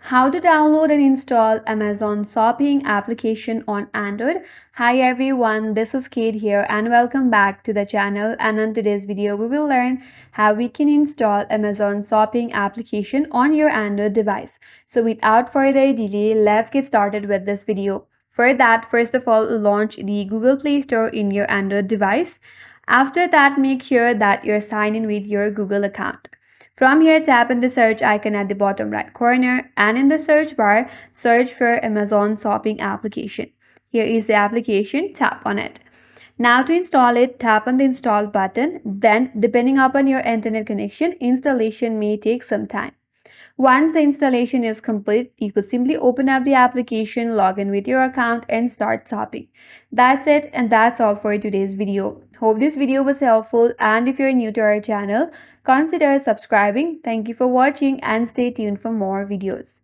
How to download and install Amazon Shopping application on Android. Hi everyone, this is Kate here and welcome back to the channel, and in today's video we will learn how we can install Amazon Shopping application on your Android device. So without further delay, let's get started with this video. For that, first of all, launch the Google Play Store in your Android device. After that, make sure that you're signed in with your Google account. From here, tap on the search icon at the bottom right corner, and in the search bar, search for Amazon Shopping application. Here is the application, tap on it. Now to install it, tap on the install button. Then, depending upon your internet connection, installation may take some time. Once the installation is complete, you could simply open up the application, log in with your account and start shopping. That's it, and that's all for today's video. Hope this video was helpful, and if you're new to our channel, consider subscribing. Thank you for watching and stay tuned for more videos.